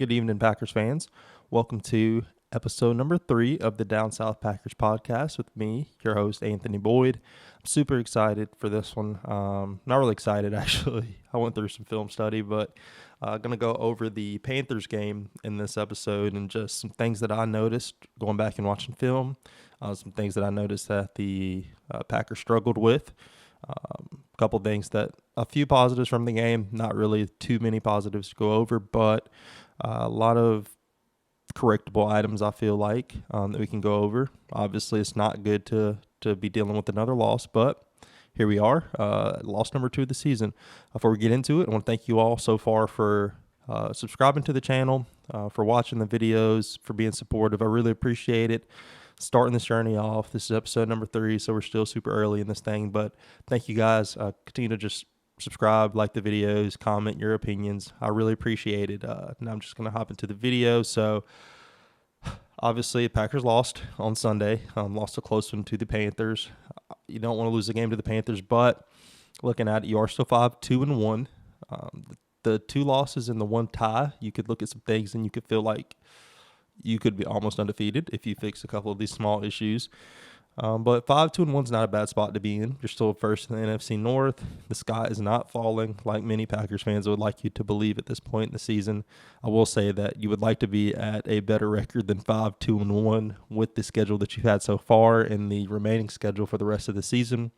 Good evening, Packers fans. Welcome to episode number 3 of the DownSouthPackers Podcast with me, your host, Anthony Boyd. I'm super excited for this one. Not really excited, actually. I went through some film study, but I'm going to go over the Panthers game in this episode and just some things that I noticed going back and watching film, some things that I noticed that the Packers struggled with. A couple things a few positives from the game, not really too many positives to go over, but a lot of correctable items I feel like that we can go over. Obviously, it's not good to be dealing with another loss, but here we are, loss number 2 of the season. Before we get into it, I want to thank you all so far for subscribing to the channel, for watching the videos, for being supportive. I really appreciate it. Starting this journey off. This is episode number 3, so we're still super early in this thing, but thank you guys. Continue to just subscribe, like the videos, comment your opinions. I really appreciate it. Now I'm just going to hop into the video. So obviously, the Packers lost on Sunday, lost a close one to the Panthers. You don't want to lose the game to the Panthers, but looking at it, you are still 5-2-1. The 2 losses and the 1 tie, you could look at some things and you could feel like you could be almost undefeated if you fix a couple of these small issues. But 5-2-1 is not a bad spot to be in. You're still first in the NFC North. The sky is not falling like many Packers fans would like you to believe at this point in the season. I will say that you would like to be at a better record than 5-2-1 with the schedule that you've had so far and the remaining schedule for the rest of the season.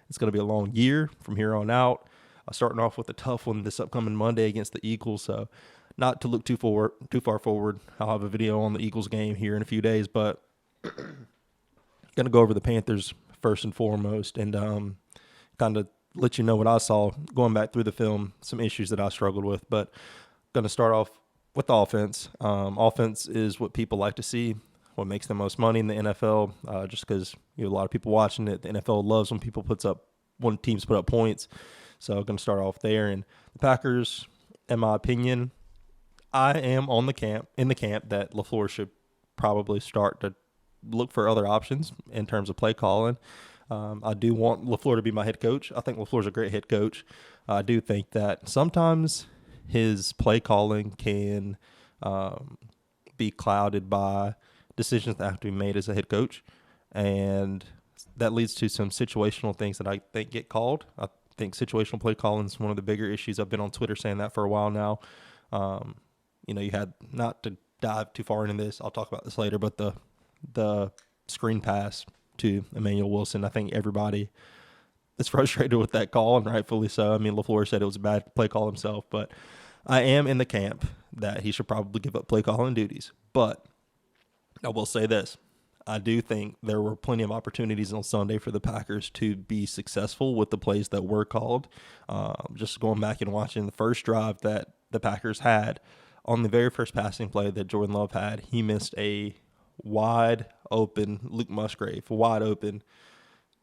It's going to be a long year from here on out. Starting off with a tough one this upcoming Monday against the Eagles, so not to look too far forward. I'll have a video on the Eagles game here in a few days, but going to go over the Panthers first and foremost and kind of let you know what I saw going back through the film, some issues that I struggled with. But going to start off with the offense. Offense is what people like to see, what makes the most money in the NFL, just because you have a lot of people watching it. The NFL loves when teams put up points. So I'm going to start off there. And the Packers, in my opinion, I am in the camp that LaFleur should probably start to look for other options in terms of play calling. I do want LaFleur to be my head coach. I think LaFleur's a great head coach. I do think that sometimes his play calling can be clouded by decisions that have to be made as a head coach, and that leads to some situational things that I think get called. I think situational play calling is one of the bigger issues. I've been on Twitter saying that for a while now. You had, not to dive too far into this, I'll talk about this later, but the screen pass to Emmanuel Wilson, I think everybody is frustrated with that call, and rightfully so. I mean, LaFleur said it was a bad play call himself, but I am in the camp that he should probably give up play calling duties. But I will say this. I do think there were plenty of opportunities on Sunday for the Packers to be successful with the plays that were called. Just going back and watching the first drive that the Packers had, on the very first passing play that Jordan Love had, he missed a wide open Luke Musgrave, wide open.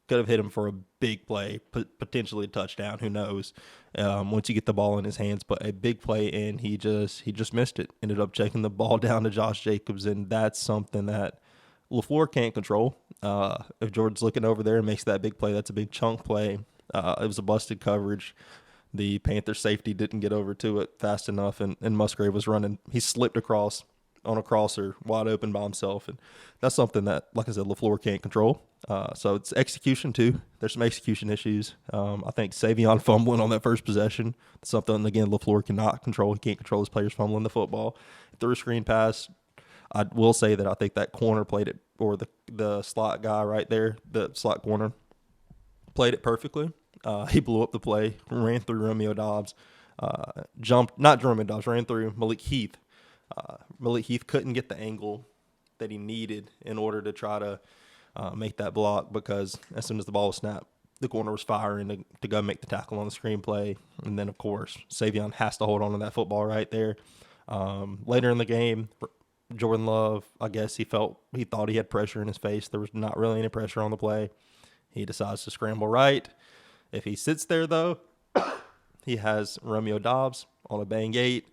Could have hit him for a big play, potentially a touchdown. Who knows? Once you get the ball in his hands, but a big play, and he just missed it. Ended up checking the ball down to Josh Jacobs, and that's something that LaFleur can't control. If Jordan's looking over there and makes that big play, that's a big chunk play. It was a busted coverage. The Panthers safety didn't get over to it fast enough, and Musgrave was running. He slipped across on a crosser wide open by himself, and that's something that, like I said, LaFleur can't control. So it's execution too. There's some execution issues. I think Savion fumbling on that first possession, something, again, LaFleur cannot control. He can't control his players fumbling the football. Through a screen pass, I will say that I think that corner played it, or the slot guy right there, the slot corner, played it perfectly. He blew up the play, ran through Romeo Doubs, ran through Malik Heath. Malik Heath couldn't get the angle that he needed in order to try to make that block, because as soon as the ball was snapped, the corner was firing to go make the tackle on the screenplay. And then, of course, Savion has to hold on to that football right there. Later in the game, Jordan Love, I guess he thought he had pressure in his face. There was not really any pressure on the play. He decides to scramble right. If he sits there, though, he has Romeo Doubs on a bang 8.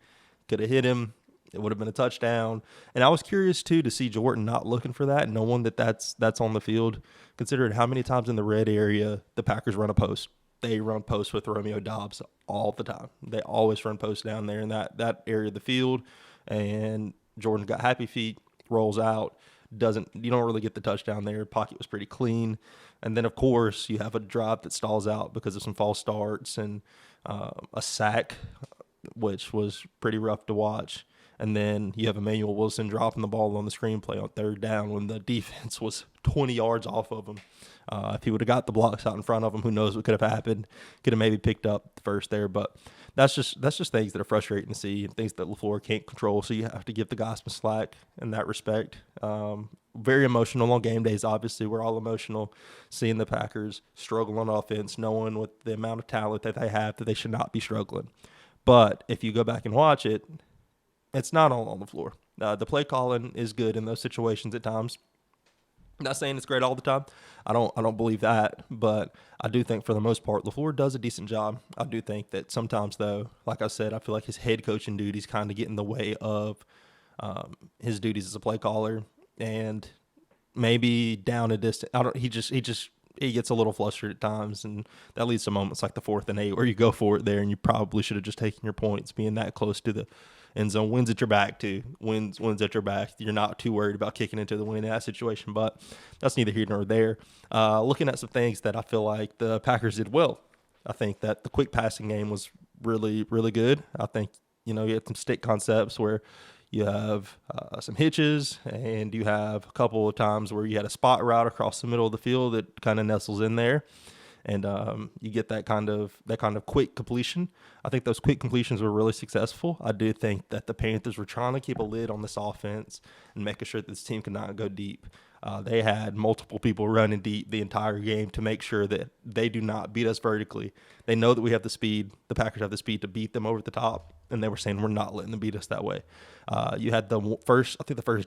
Could have hit him. It would have been a touchdown. And I was curious, too, to see Jordan not looking for that, knowing that that's on the field, considering how many times in the red area the Packers run a post. They run post with Romeo Doubs all the time. They always run post down there in that area of the field. and Jordan got happy feet, rolls out, you don't really get the touchdown there. Pocket was pretty clean. And then, of course, you have a drive that stalls out because of some false starts and a sack, which was pretty rough to watch. And then you have Emmanuel Wilson dropping the ball on the screenplay on third down when the defense was 20 yards off of him. If he would have got the blocks out in front of him, who knows what could have happened. Could have maybe picked up the first there. But that's just things that are frustrating to see and things that LaFleur can't control. So you have to give the guys some slack in that respect. Very emotional on game days, obviously. We're all emotional seeing the Packers struggle on offense, knowing with the amount of talent that they have that they should not be struggling. But if you go back and watch it, it's not all on the floor. The play calling is good in those situations at times. I'm not saying it's great all the time. I don't believe that, but I do think for the most part LaFleur does a decent job. I do think that sometimes, though, like I said, I feel like his head coaching duties kind of get in the way of his duties as a play caller, and maybe down a distance. He gets a little flustered at times, and that leads to moments like the 4th and 8 where you go for it there, and you probably should have just taken your points, being that close to the end zone. Wins at your back, too. Wins at your back. You're not too worried about kicking into the win in that situation, but that's neither here nor there. Looking at some things that I feel like the Packers did well. I think that the quick passing game was really, really good. I think, you had some stick concepts where you have some hitches, and you have a couple of times where you had a spot route across the middle of the field that kind of nestles in there. And you get that kind of quick completion. I think those quick completions were really successful. I do think that the Panthers were trying to keep a lid on this offense and making sure that this team could not go deep. They had multiple people running deep the entire game to make sure that they do not beat us vertically. They know that we have the speed. The Packers have the speed to beat them over the top, and they were saying we're not letting them beat us that way. You had the first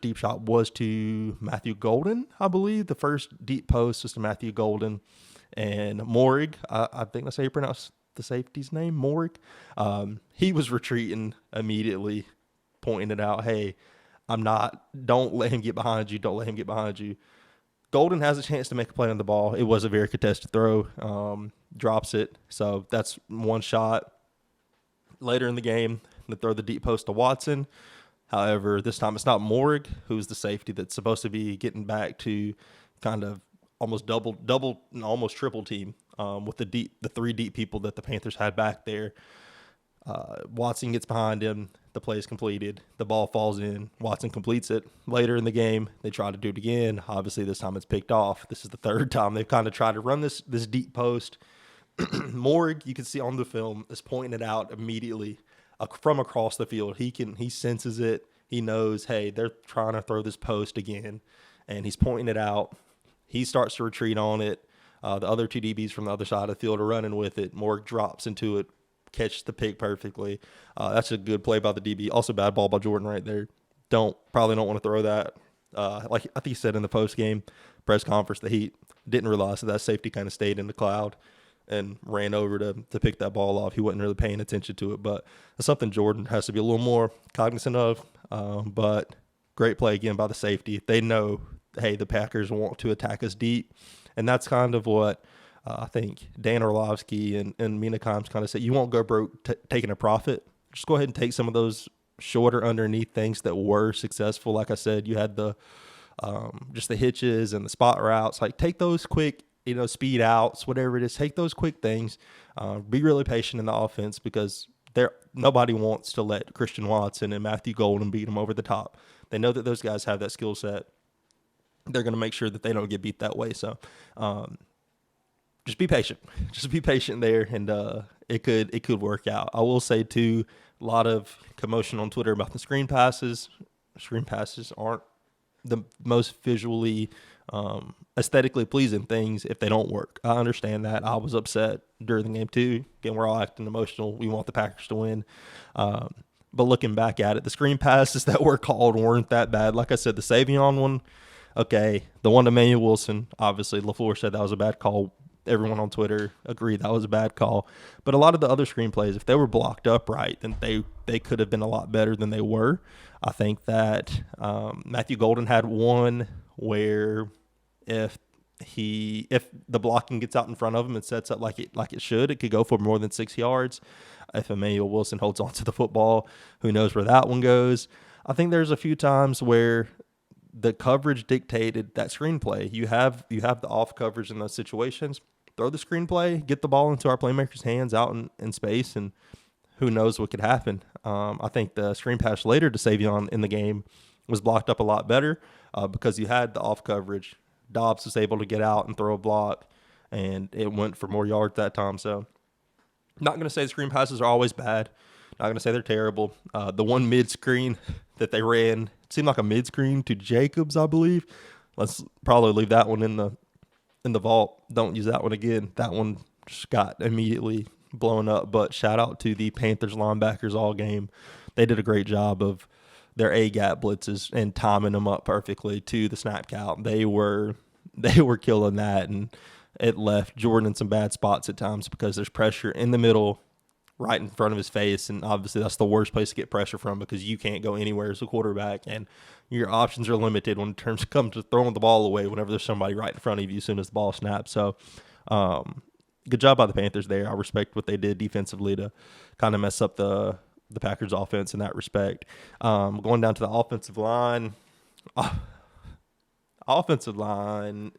deep shot was to Matthew Golden, I believe. The first deep post was to Matthew Golden. And Morig, I think that's how you pronounce the safety's name, Morig. He was retreating immediately, pointing it out. Hey, don't let him get behind you. Don't let him get behind you. Golden has a chance to make a play on the ball. It was a very contested throw. Drops it. So that's one shot. Later in the game, they throw the deep post to Watson. However, this time it's not Morig, who's the safety that's supposed to be getting back to kind of almost double and almost triple team with the 3 deep people that the Panthers had back there. Watson gets behind him. The play is completed. The ball falls in. Watson completes it. Later in the game, they try to do it again. Obviously, this time it's picked off. This is the 3rd time they've kind of tried to run this deep post. Morig, you can see on the film, is pointing it out immediately from across the field. He senses it. He knows, hey, they're trying to throw this post again, and he's pointing it out. He starts to retreat on it. The other 2 DBs from the other side of the field are running with it. Morg drops into it, catches the pick perfectly. That's a good play by the DB. Also, bad ball by Jordan right there. Probably don't want to throw that. Like I think he said in the post-game press conference that he didn't realize that safety kind of stayed in the cloud and ran over to pick that ball off. He wasn't really paying attention to it, but that's something Jordan has to be a little more cognizant of. But great play again by the safety. They know, hey, the Packers want to attack us deep, and that's kind of what I think Dan Orlovsky and Mina Kimes kind of said. You won't go broke taking a profit. Just go ahead and take some of those shorter underneath things that were successful. Like I said, you had the just the hitches and the spot routes. Like, take those quick, speed outs, whatever it is. Take those quick things. Be really patient in the offense, because nobody wants to let Christian Watson and Matthew Golden beat them over the top. They know that those guys have that skill set. They're going to make sure that they don't get beat that way. So just be patient. Just be patient there, and it could work out. I will say, too, a lot of commotion on Twitter about the screen passes. Screen passes aren't the most visually aesthetically pleasing things if they don't work. I understand that. I was upset during the game, too. Again, we're all acting emotional. We want the Packers to win. But looking back at it, the screen passes that were called weren't that bad. Like I said, the Savion one, okay. The one to Emmanuel Wilson, obviously, LaFleur said that was a bad call. Everyone on Twitter agreed that was a bad call. But a lot of the other screenplays, if they were blocked up right, then they could have been a lot better than they were. I think that Matthew Golden had one where if if the blocking gets out in front of him and sets up like it should, it could go for more than 6 yards. If Emmanuel Wilson holds on to the football, who knows where that one goes. I think there's a few times where the coverage dictated that screenplay. You have the off coverage in those situations. Throw the screenplay, get the ball into our playmakers' hands out in space, and who knows what could happen. I think the screen pass later to Savion in the game was blocked up a lot better because you had the off coverage. Dobbs was able to get out and throw a block, and it went for more yards that time. So not going to say the screen passes are always bad. Not going to say they're terrible. The one mid-screen that they ran seemed like a mid-screen to Jacobs, I believe. Let's probably leave that one in the vault. Don't use that one again. That one just got immediately blown up. But shout out to the Panthers linebackers all game. They did a great job of their A-gap blitzes and timing them up perfectly to the snap count. They were killing that, and it left Jordan in some bad spots at times because there's pressure in the middle right in front of his face, and obviously that's the worst place to get pressure from because you can't go anywhere as a quarterback, and your options are limited when it comes to throwing the ball away whenever there's somebody right in front of you as soon as the ball snaps. So good job by the Panthers there. I respect what they did defensively to kind of mess up the Packers offense in that respect. Going down to the offensive line. Offensive line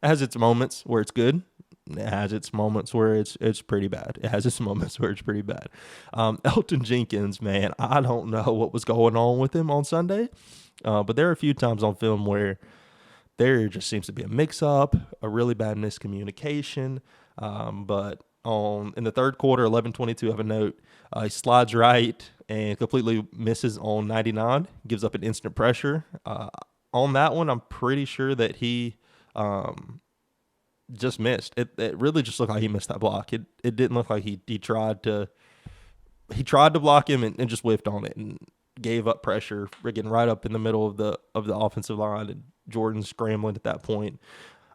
has its moments where it's good. It has its moments where it's pretty bad. It has its moments where it's pretty bad. Elton Jenkins, man, I don't know what was going on with him on Sunday, but there are a few times on film where there just seems to be a mix-up, a really bad miscommunication. But in the third quarter, 11:22, I have a note. He slides right and completely misses on 99, gives up an instant pressure. On that one, I'm pretty sure that he just missed. It really just looked like he missed that block. It didn't look like he tried to block him and just whiffed on it and gave up pressure, getting right up in the middle of the offensive line, and Jordan scrambling at that point.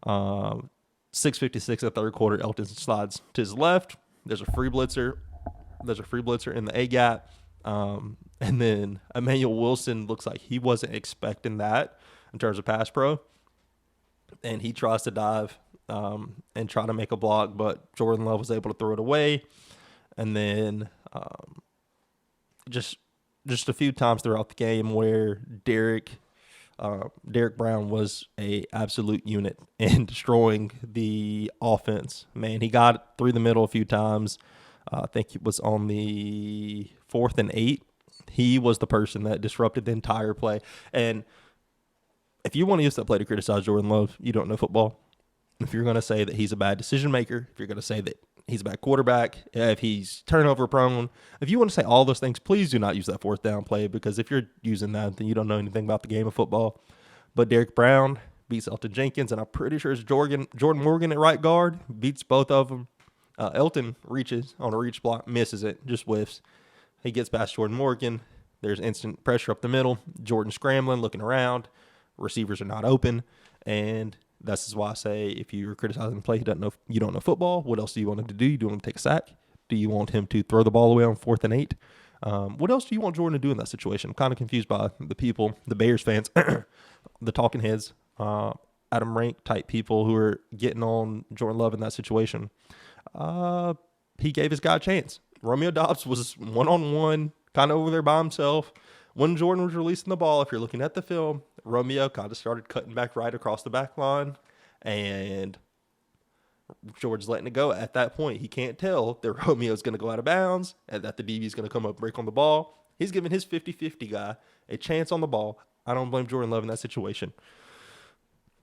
6:56 in the third quarter, Elton slides to his left. There's a free blitzer in the A gap. And then Emmanuel Wilson looks like he wasn't expecting that in terms of pass pro. And he tries to dive and try to make a block, but Jordan Love was able to throw it away. And then just a few times throughout the game where Derek Brown was a absolute unit in destroying the offense. Man, he got through the middle a few times. I think it was on the 4th and 8. He was the person that disrupted the entire play. And if you want to use that play to criticize Jordan Love, you don't know football. If you're going to say that he's a bad decision maker, if you're going to say that he's a bad quarterback, if he's turnover prone, if you want to say all those things, please do not use that 4th down play, because if you're using that, then you don't know anything about the game of football. But Derek Brown beats Elton Jenkins, and I'm pretty sure it's Jordan Morgan at right guard, beats both of them. Elton reaches on a reach block, misses it, just whiffs. He gets past Jordan Morgan. There's instant pressure up the middle. Jordan scrambling, looking around. Receivers are not open, and this is why I say if you're criticizing the play, you don't know football. What else do you want him to do? Do you want him to take a sack? Do you want him to throw the ball away on 4th and 8? What else do you want Jordan to do in that situation? I'm kind of confused by the people, the Bears fans, the talking heads, Adam Rank type people who are getting on Jordan Love in that situation. He gave his guy a chance. Romeo Dobbs was one-on-one, kind of over there by himself. When Jordan was releasing the ball, if you're looking at the film, Romeo kind of started cutting back right across the back line, and Jordan's letting it go. At that point, he can't tell that Romeo's going to go out of bounds and that the DB is going to come up and break on the ball. He's giving his 50-50 guy a chance on the ball. I don't blame Jordan Love in that situation.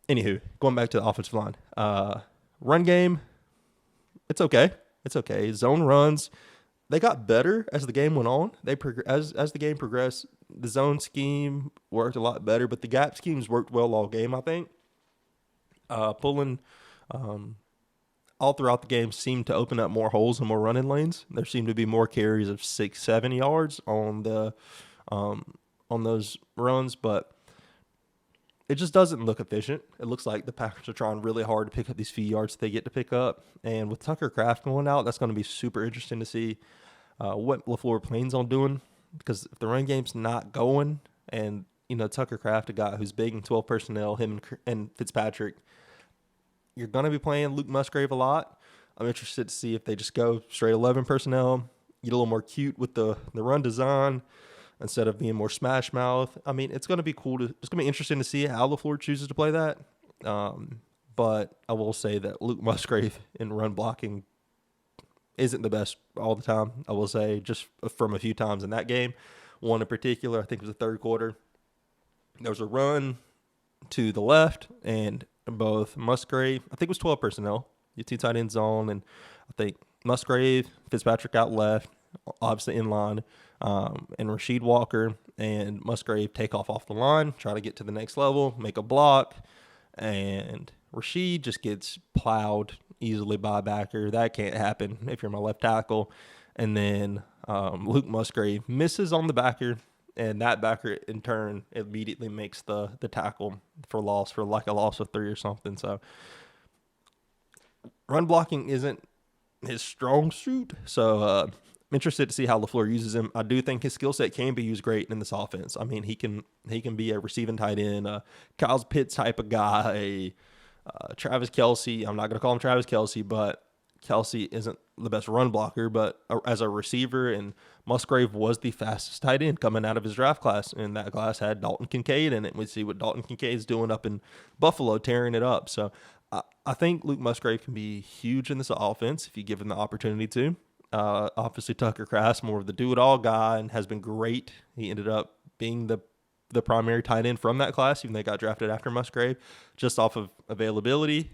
Anywho, going back to the offensive line. Run game, it's okay. It's okay. Zone runs, they got better as the game went on. As the game progressed, the zone scheme worked a lot better, but the gap schemes worked well all game, I think. Pulling all throughout the game seemed to open up more holes and more running lanes. There seemed to be more carries of 6-7 yards on those runs, but it just doesn't look efficient. It looks like the Packers are trying really hard to pick up these few yards they get to pick up. And with Tucker Kraft going out, that's going to be super interesting to see what LaFleur plans on doing. Because if the run game's not going, and Tucker Kraft, a guy who's big in 12 personnel, him and Fitzpatrick, you're going to be playing Luke Musgrave a lot. I'm interested to see if they just go straight 11 personnel, get a little more cute with the run design instead of being more smash mouth. I mean, it's going to be cool. It's going to be interesting to see how LaFleur chooses to play that. But I will say that Luke Musgrave in run blocking isn't the best all the time. I will say, just from a few times in that game. One in particular, I think it was the third quarter. There was a run to the left, and both Musgrave, I think it was 12 personnel, your two tight end zone, and I think Musgrave, Fitzpatrick out left, obviously in line, and Rasheed Walker and Musgrave take off the line, try to get to the next level, make a block, and Rasheed just gets plowed easily by a backer. That can't happen if you're my left tackle. And then Luke Musgrave misses on the backer, and that backer in turn immediately makes the tackle for loss, for like a loss of 3 or something. So run blocking isn't his strong suit. So I'm interested to see how LaFleur uses him. I do think his skill set can be used great in this offense. I mean, he can be a receiving tight end, Kyle Pitts type of guy, Travis Kelce. I'm not going to call him Travis Kelce, but Kelce isn't the best run blocker, but as a receiver, and Musgrave was the fastest tight end coming out of his draft class, and that class had Dalton Kincaid in it. We see what Dalton Kincaid's doing up in Buffalo, tearing it up. So I think Luke Musgrave can be huge in this offense if you give him the opportunity to. Obviously, Tucker Kraft, more of the do-it-all guy, and has been great. He ended up being the primary tight end from that class, even though they got drafted after Musgrave, just off of availability.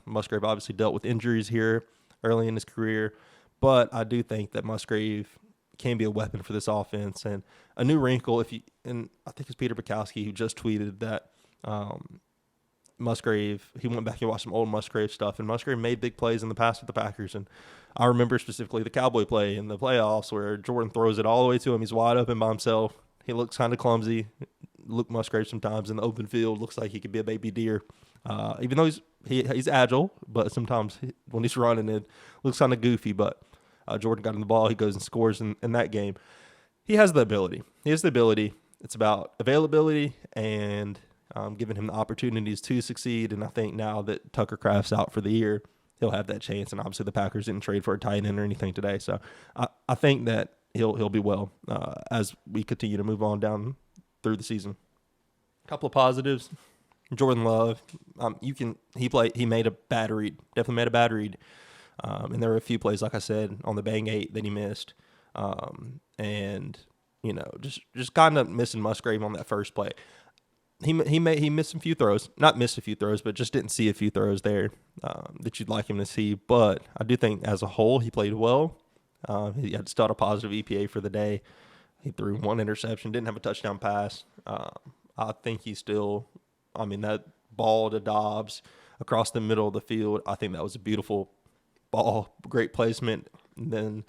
Musgrave obviously dealt with injuries here early in his career, but I do think that Musgrave can be a weapon for this offense. And a new wrinkle, and I think it's Peter Bukowski who just tweeted that Musgrave, he went back and watched some old Musgrave stuff, and Musgrave made big plays in the past with the Packers. And I remember specifically the Cowboy play in the playoffs where Jordan throws it all the way to him. He's wide open by himself. He looks kind of clumsy. Luke Musgrave sometimes in the open field looks like he could be a baby deer. Even though he's agile, but sometimes when he's running, it looks kind of goofy. But Jordan got him the ball. He goes and scores in that game. He has the ability. It's about availability and giving him the opportunities to succeed. And I think now that Tucker Kraft's out for the year, he'll have that chance. And obviously the Packers didn't trade for a tight end or anything today. So I think that he'll be well as we continue to move on down through the season. A couple of positives. Jordan Love, he made a bad read. Definitely made a bad read. And there were a few plays, like I said, on the bang 8 that he missed. And just kind of missing Musgrave on that first play. He missed some few throws. Not missed a few throws, but just didn't see a few throws there that you'd like him to see. But I do think as a whole he played well. He had still had a positive EPA for the day. He threw one interception, didn't have a touchdown pass. I think that ball to Dobbs across the middle of the field, I think that was a beautiful ball, great placement. And then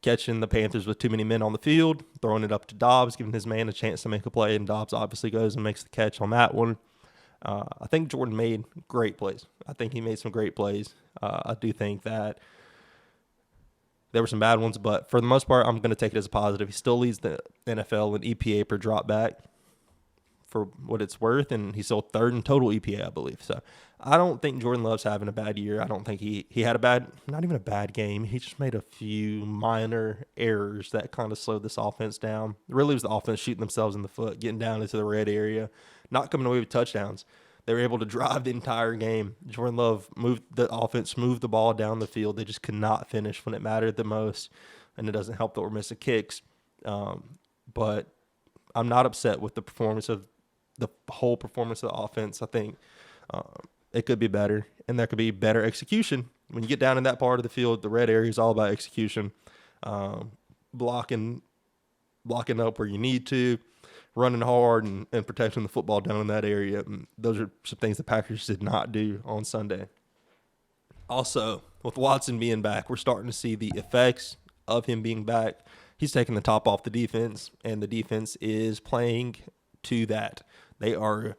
catching the Panthers with too many men on the field, throwing it up to Dobbs, giving his man a chance to make a play, and Dobbs obviously goes and makes the catch on that one. I think Jordan made great plays. I think he made some great plays. I do think that there were some bad ones, but for the most part, I'm going to take it as a positive. He still leads the NFL in EPA per drop back for what it's worth, and he's still third in total EPA, I believe. So I don't think Jordan Love's having a bad year. I don't think he had not even a bad game. He just made a few minor errors that kind of slowed this offense down. It really was the offense shooting themselves in the foot, getting down into the red area, not coming away with touchdowns. They were able to drive the entire game. Jordan Love moved the ball down the field. They just could not finish when it mattered the most, and it doesn't help that we're missing kicks. But I'm not upset with the whole performance of the offense. I think it could be better, and there could be better execution. When you get down in that part of the field, the red area is all about execution, blocking up where you need to, running hard and protecting the football down in that area. And those are some things the Packers did not do on Sunday. Also, with Watson being back, we're starting to see the effects of him being back. He's taking the top off the defense, and the defense is playing to that. The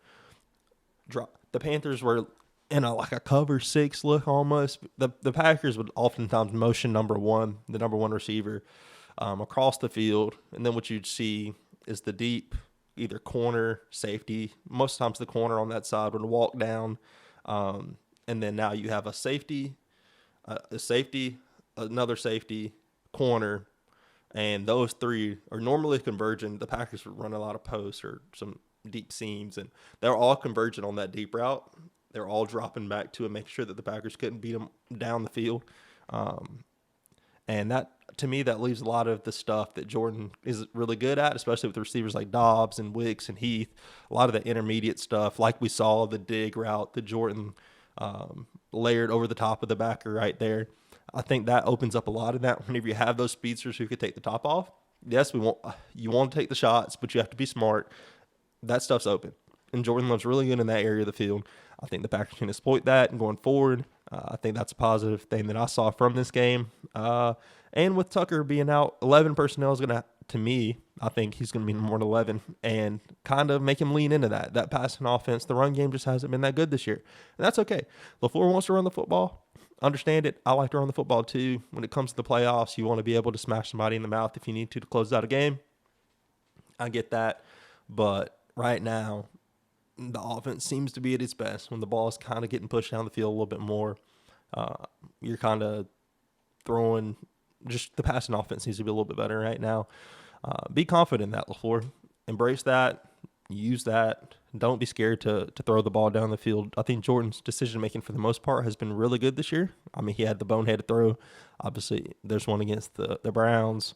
Panthers were in a cover 6 look almost. The Packers would oftentimes motion the number one receiver across the field, and then what you'd see is the deep, either corner, safety. Most times the corner on that side would walk down and then now you have a safety, another safety, corner, and those three are normally converging. The Packers would run a lot of posts or some deep seams, and they're all converging on that deep route. They're all dropping back to it, making sure that the Packers couldn't beat them down the field. And that, to me, that leaves a lot of the stuff that Jordan is really good at, especially with receivers like Dobbs and Wicks and Heath. A lot of the intermediate stuff, like we saw the dig route that Jordan layered over the top of the backer right there. I think that opens up a lot of that whenever you have those speedsters who could take the top off. Yes, you want to take the shots, but you have to be smart. That stuff's open. And Jordan Love's really good in that area of the field. I think the Packers can exploit that and going forward. I think that's a positive thing that I saw from this game. And with Tucker being out, 11 personnel is going to me, I think he's going to be more than 11 and kind of make him lean into that. That passing offense, the run game just hasn't been that good this year. And that's okay. LaFleur wants to run the football. Understand it. I like to run the football too. When it comes to the playoffs, you want to be able to smash somebody in the mouth if you need to close out a game. I get that. But right now, the offense seems to be at its best when the ball is kind of getting pushed down the field a little bit more. You're kind of throwing, just the passing offense needs to be a little bit better right now. Be confident in that, LaFleur. Embrace that. Use that. Don't be scared to throw the ball down the field. I think Jordan's decision-making for the most part has been really good this year. I mean, he had the boneheaded throw. Obviously, there's one against the Browns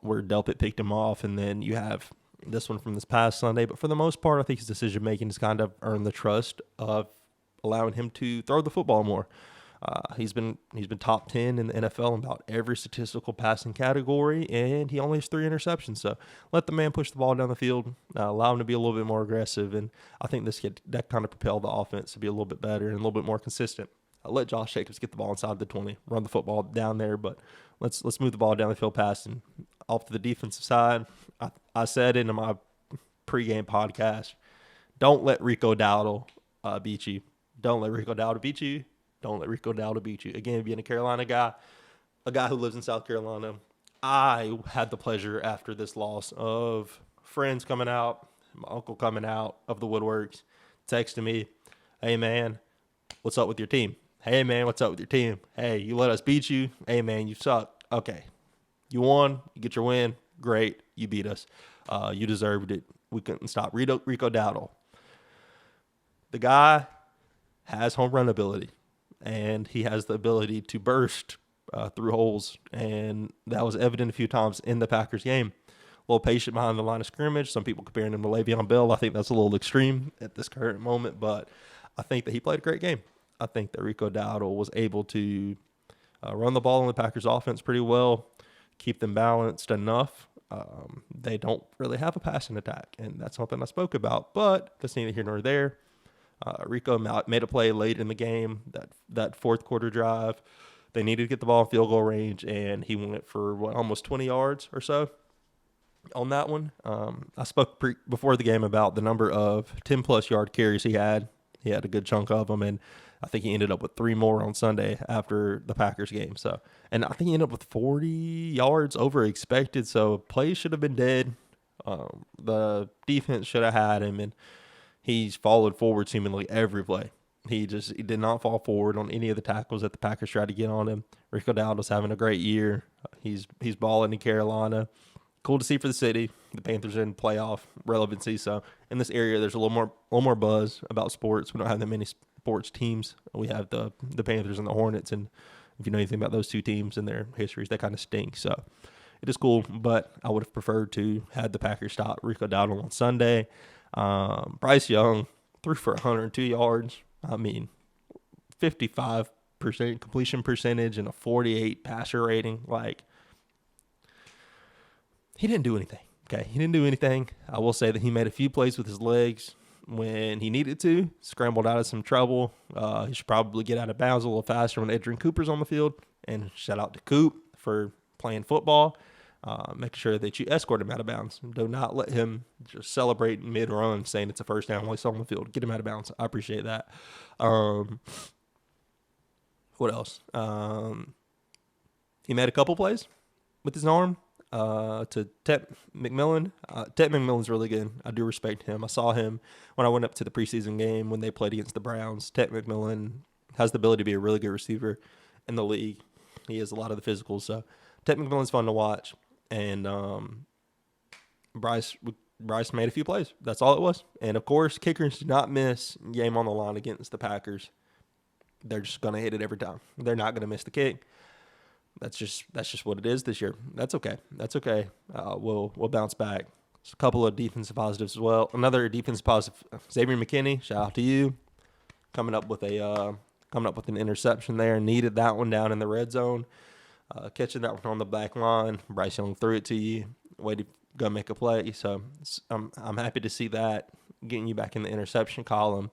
where Delpit picked him off, and then you have this one from this past Sunday. But for the most part, I think his decision-making has kind of earned the trust of allowing him to throw the football more. He's been top 10 in the NFL in about every statistical passing category, and he only has 3 interceptions. So let the man push the ball down the field, allow him to be a little bit more aggressive, and I think that kind of propelled the offense to be a little bit better and a little bit more consistent. Let Josh Jacobs get the ball inside the 20, run the football down there, but let's move the ball down the field passing. Off to the defensive side, I said in my pregame podcast, don't let Rico Dowdle beat you. Don't let Rico Dowdle beat you. Don't let Rico Dowdle beat you. Again, being a Carolina guy, a guy who lives in South Carolina, I had the pleasure after this loss of friends coming out, my uncle coming out of the woodworks, texting me, hey, man, what's up with your team? Hey, man, what's up with your team? Hey, you let us beat you? Hey, man, you suck. Okay. You won. You get your win. Great. You beat us. You deserved it. We couldn't stop Rico Dowdle. The guy has home run ability, and he has the ability to burst through holes, and that was evident a few times in the Packers game. A little patient behind the line of scrimmage. Some people comparing him to Le'Veon Bell. I think that's a little extreme at this current moment, but I think that he played a great game. I think that Rico Dowdle was able to run the ball in the Packers offense pretty well, keep them balanced enough. They don't really have a passing attack, and that's something I spoke about, but that's neither here nor there. Rico made a play late in the game, that fourth quarter drive. They needed to get the ball in field goal range, and he went for almost 20 yards or so on that one. I spoke before the game about the number of 10-plus yard carries he had. He had a good chunk of them, and I think he ended up with 3 more on Sunday after the Packers game. So, and I think he ended up with 40 yards over expected. So plays should have been dead. The defense should have had him, and he's followed forward seemingly every play. He did not fall forward on any of the tackles that the Packers tried to get on him. Rico Dowdle's having a great year. He's balling in Carolina. Cool to see for the city. The Panthers are in playoff relevancy. So in this area, there's a little more buzz about sports. We don't have that many sports teams. We have the Panthers and the Hornets, and if you know anything about those two teams and their histories, they kind of stink. So it is cool, but I would have preferred to have the Packers stop Rico Dowdle on Sunday. Bryce Young threw for 102 yards. I mean, 55% completion percentage and a 48 passer rating. Like, he didn't do anything. Okay, he didn't do anything. I will say that he made a few plays with his legs when he needed to, scrambled out of some trouble. He should probably get out of bounds a little faster when Adrian Cooper's on the field. And shout out to Coop for playing football. Make sure that you escort him out of bounds. Do not let him just celebrate mid-run saying it's a first down while he's on the field. Get him out of bounds. I appreciate that. What else? He made a couple plays with his arm. To Tet McMillan. Tet McMillan's really good. I do respect him. I saw him when I went up to the preseason game when they played against the Browns. Tet McMillan has the ability to be a really good receiver in the league. He has a lot of the physicals. So Ted McMillan's fun to watch. And Bryce made a few plays. That's all it was. And, of course, kickers do not miss game on the line against the Packers. They're just going to hit it every time. They're not going to miss the kick. That's just what it is this year. That's okay. We'll bounce back. There's a couple of defensive positives as well. Another defensive positive, Xavier McKinney. Shout out to you, coming up with an interception there. Needed that one down in the red zone. Catching that one on the back line. Bryce Young threw it to you. Way to go make a play. So I'm happy to see that, getting you back in the interception column.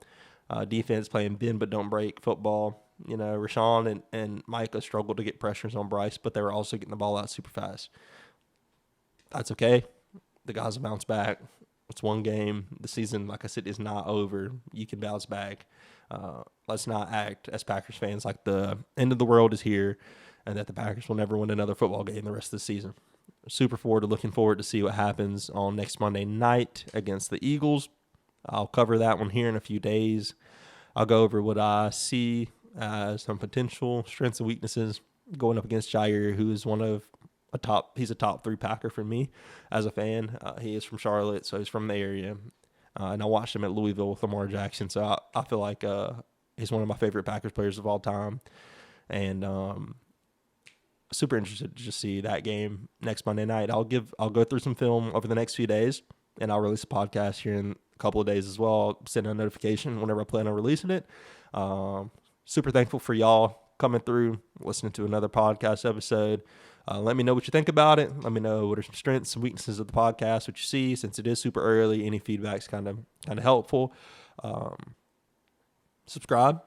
Defense playing bend but don't break football. Rashawn and Micah struggled to get pressures on Bryce, but they were also getting the ball out super fast. That's okay. The guys will bounce back. It's one game. The season, like I said, is not over. You can bounce back. Let's not act as Packers fans like the end of the world is here and that the Packers will never win another football game the rest of the season. Looking forward to see what happens on next Monday night against the Eagles. I'll cover that one here in a few days. I'll go over what I see as some potential strengths and weaknesses going up against Jair, who is he's a top 3 Packer for me as a fan. He is from Charlotte, so he's from the area. And I watched him at Louisville with Lamar Jackson, so I feel like he's one of my favorite Packers players of all time. And super interested to just see that game next Monday night. I'll go through some film over the next few days, and I'll release a podcast here in a couple of days as well. I'll send a notification whenever I plan on releasing it. Super thankful for y'all coming through, listening to another podcast episode. Let me know what you think about it. Let me know what are some strengths and weaknesses of the podcast, what you see, since it is super early. Any feedback's kind of helpful. Subscribe,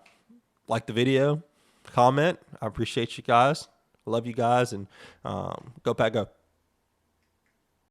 like the video, comment. I appreciate you guys. I love you guys, and go Pack Go.